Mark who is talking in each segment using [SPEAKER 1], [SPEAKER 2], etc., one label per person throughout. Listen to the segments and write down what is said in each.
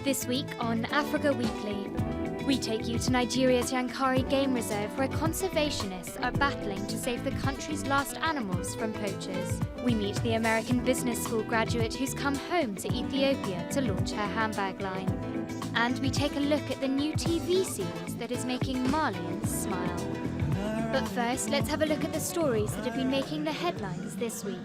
[SPEAKER 1] This week on Africa Weekly, we take you to Nigeria's Yankari Game Reserve, where conservationists are battling to save the country's last animals from poachers. We meet the American business school graduate who's come home to Ethiopia to launch her handbag line. And we take a look at the new TV series that is making Malians smile. But first, let's have a look at the stories that have been making the headlines this week.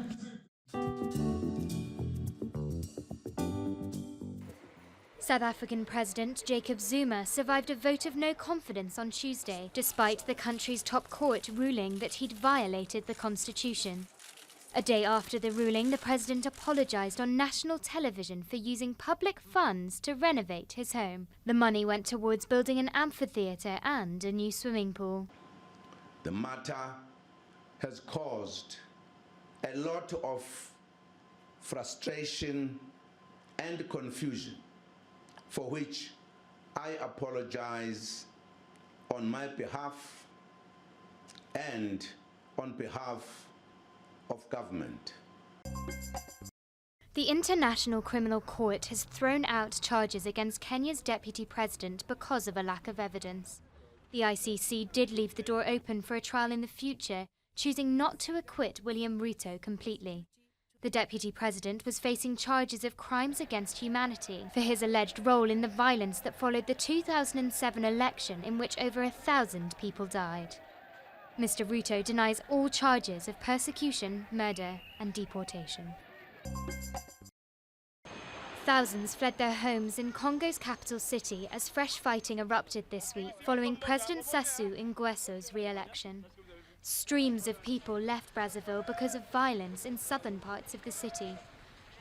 [SPEAKER 1] South African President Jacob Zuma survived a vote of no confidence on Tuesday, despite the country's top court ruling that he'd violated the constitution. A day after the ruling, the president apologized on national television for using public funds to renovate his home. The money went towards building an amphitheater and a new swimming pool.
[SPEAKER 2] The matter has caused a lot of frustration and confusion, for which I apologize on my behalf and on behalf of government.
[SPEAKER 1] The International Criminal Court has thrown out charges against Kenya's deputy president because of a lack of evidence. The ICC did leave the door open for a trial in the future, choosing not to acquit William Ruto completely. The deputy president was facing charges of crimes against humanity for his alleged role in the violence that followed the 2007 election, in which over 1,000 people died. Mr. Ruto denies all charges of persecution, murder, and deportation. Thousands fled their homes in Congo's capital city as fresh fighting erupted this week following President Sassou Nguesso's re-election. Streams of people left Brazzaville because of violence in southern parts of the city.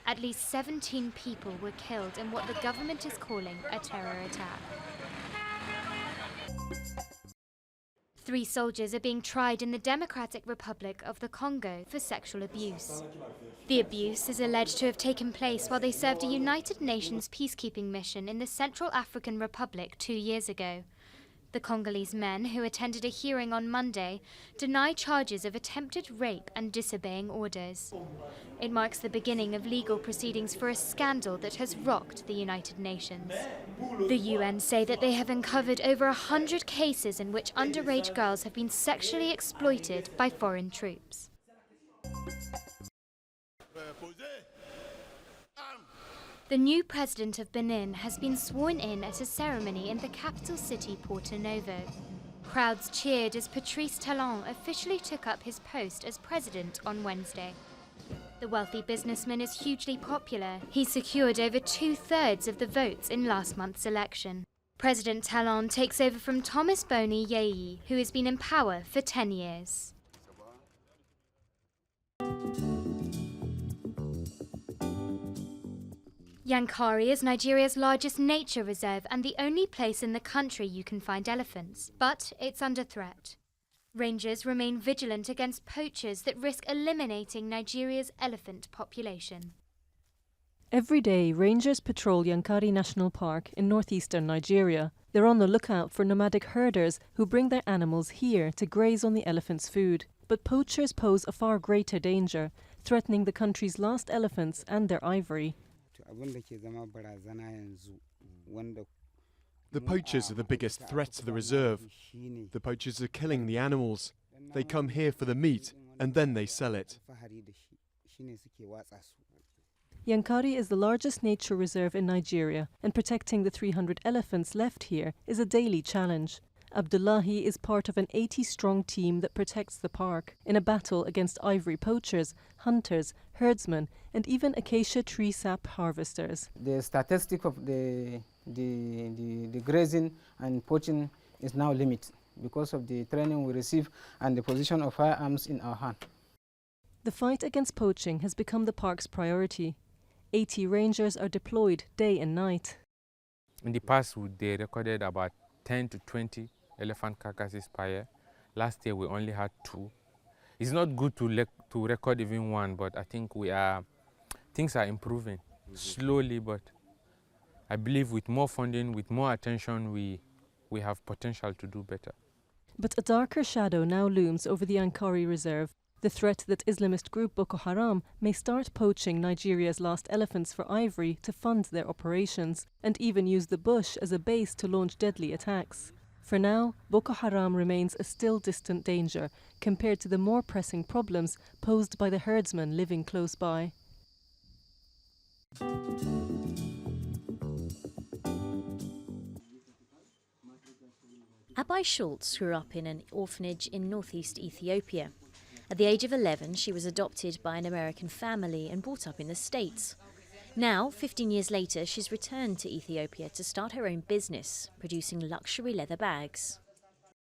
[SPEAKER 1] At least 17 people were killed in what the government is calling a terror attack. 3 soldiers are being tried in the Democratic Republic of the Congo for sexual abuse. The abuse is alleged to have taken place while they served a United Nations peacekeeping mission in the Central African Republic 2 years ago. The Congolese men, who attended a hearing on Monday, deny charges of attempted rape and disobeying orders. It marks the beginning of legal proceedings for a scandal that has rocked the United Nations. The UN say that they have uncovered over 100 cases in which underage girls have been sexually exploited by foreign troops. The new president of Benin has been sworn in at a ceremony in the capital city, Porto Novo. Crowds cheered as Patrice Talon officially took up his post as president on Wednesday. The wealthy businessman is hugely popular. He secured over 2/3 of the votes in last month's election. President Talon takes over from Thomas Boni Yayi, who has been in power for 10 years. Yankari is Nigeria's largest nature reserve and the only place in the country you can find elephants, but it's under threat. Rangers remain vigilant against poachers that risk eliminating Nigeria's elephant population.
[SPEAKER 3] Every day, rangers patrol Yankari National Park in northeastern Nigeria. They're on the lookout for nomadic herders who bring their animals here to graze on the elephants' food. But poachers pose a far greater danger, threatening the country's last elephants and their ivory.
[SPEAKER 4] The poachers are the biggest threat to the reserve. The poachers are killing the animals. They come here for the meat and then they sell it.
[SPEAKER 3] Yankari is the largest nature reserve in Nigeria, and protecting the 300 elephants left here is a daily challenge. Abdullahi is part of an 80-strong team that protects the park in a battle against ivory poachers, hunters, herdsmen, and even acacia tree sap harvesters.
[SPEAKER 5] The statistic of the grazing and poaching is now limited because of the training we receive and the position of firearms in our hand.
[SPEAKER 3] The fight against poaching has become the park's priority. 80 rangers are deployed day and night.
[SPEAKER 6] In the past, they recorded about 10 to 20 elephant carcasses per year. Last year we only had 2. It's not good to record even 1, but I think things are improving slowly, but I believe with more funding, with more attention, we have potential to do better.
[SPEAKER 3] But a darker shadow now looms over the Yankari Reserve. The threat that Islamist group Boko Haram may start poaching Nigeria's last elephants for ivory to fund their operations, and even use the bush as a base to launch deadly attacks. For now, Boko Haram remains a still distant danger compared to the more pressing problems posed by the herdsmen living close by.
[SPEAKER 7] Abai Schultz grew up in an orphanage in northeast Ethiopia. At the age of 11, she was adopted by an American family and brought up in the States. Now, 15 years later, she's returned to Ethiopia to start her own business, producing luxury leather bags.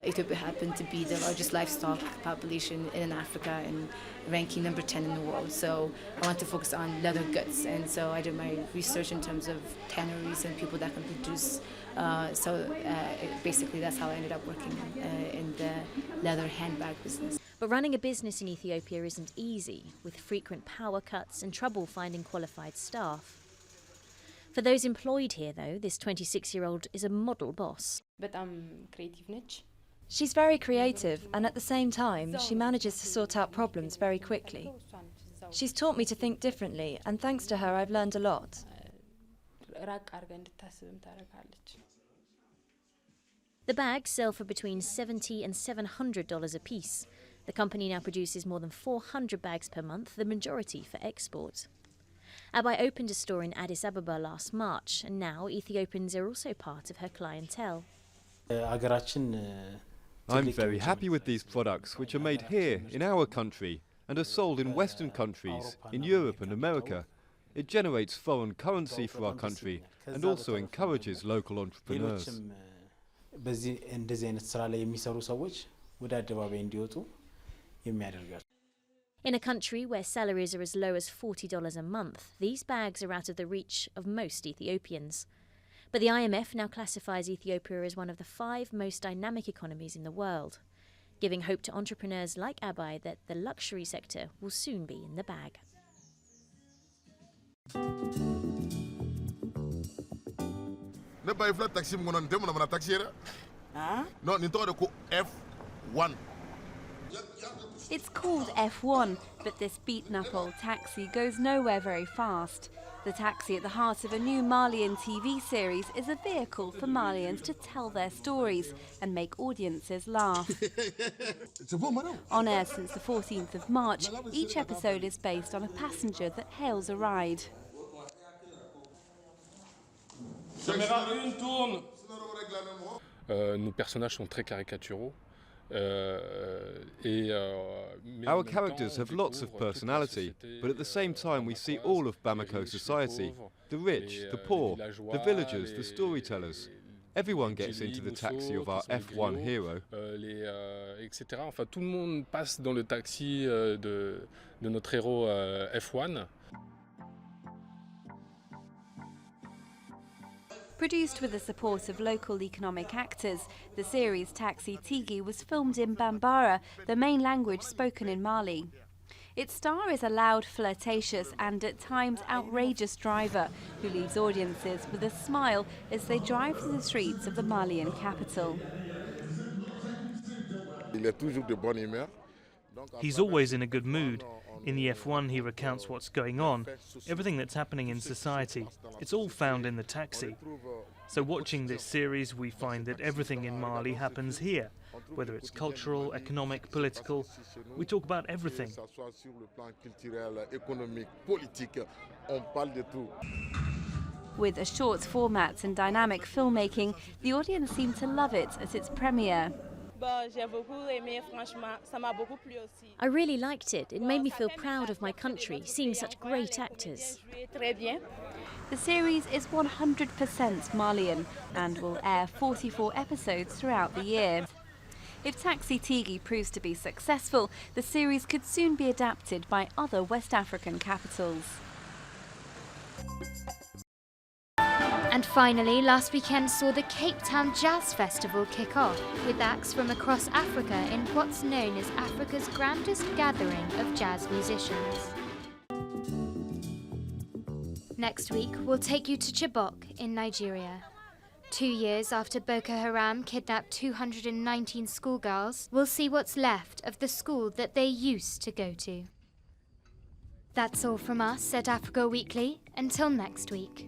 [SPEAKER 8] Ethiopia happened to be the largest livestock population in Africa and ranking number 10 in the world. So I want to focus on leather goods. And so I did my research in terms of tanneries and people that can produce. Basically that's how I ended up working in the leather handbag business.
[SPEAKER 7] But running a business in Ethiopia isn't easy, with frequent power cuts and trouble finding qualified staff. For those employed here, though, this 26-year-old is a model boss.
[SPEAKER 9] She's very creative, and at the same time, she manages to sort out problems very quickly. She's taught me to think differently, and thanks to her, I've learned a lot.
[SPEAKER 7] The bags sell for between $70 and $700 a piece. The company now produces more than 400 bags per month, the majority for export. Abai opened a store in Addis Ababa last March, and now Ethiopians are also part of her clientele.
[SPEAKER 10] I'm very happy with these products, which are made here, in our country, and are sold in Western countries, in Europe and America. It generates foreign currency for our country, and also encourages local entrepreneurs.
[SPEAKER 7] In a country where salaries are as low as $40 a month, these bags are out of the reach of most Ethiopians. But the IMF now classifies Ethiopia as one of the 5 most dynamic economies in the world, giving hope to entrepreneurs like Abai that the luxury sector will soon be in the bag.
[SPEAKER 11] F1.
[SPEAKER 12] It's called F1, but this beaten-up old taxi goes nowhere very fast. The taxi at the heart of a new Malian TV series is a vehicle for Malians to tell their stories and make audiences laugh. On air since the 14th of March, each episode is based on a passenger that hails a ride.
[SPEAKER 13] Nos personnages sont très caricaturaux.
[SPEAKER 10] Our characters have lots of personality, but at the same time we see all of Bamako society, the rich, the poor, the villagers, the storytellers. Everyone gets into the taxi of our F1 hero.
[SPEAKER 13] Etc. Enfin, tout le monde passe dans le taxi de notre héros F1.
[SPEAKER 12] Produced with the support of local economic actors, the series Taxi Tigi was filmed in Bambara, the main language spoken in Mali. Its star is a loud, flirtatious and at times outrageous driver who leaves audiences with a smile as they drive through the streets of the Malian capital.
[SPEAKER 14] He's always in a good mood. In the F1 he recounts what's going on, everything that's happening in society. It's all found in the taxi. So watching this series we find that everything in Mali happens here, whether it's cultural, economic, political. We talk about everything.
[SPEAKER 12] With a short format and dynamic filmmaking, the audience seemed to love it at its premiere.
[SPEAKER 7] I really liked it. It made me feel proud of my country, seeing such great actors.
[SPEAKER 12] The series is 100% Malian and will air 44 episodes throughout the year. If Taxi Tigi proves to be successful, the series could soon be adapted by other West African capitals.
[SPEAKER 1] And finally, last weekend saw the Cape Town Jazz Festival kick off, with acts from across Africa in what's known as Africa's grandest gathering of jazz musicians. Next week, we'll take you to Chibok in Nigeria. 2 years after Boko Haram kidnapped 219 schoolgirls, we'll see what's left of the school that they used to go to. That's all from us at Africa Weekly. Until next week.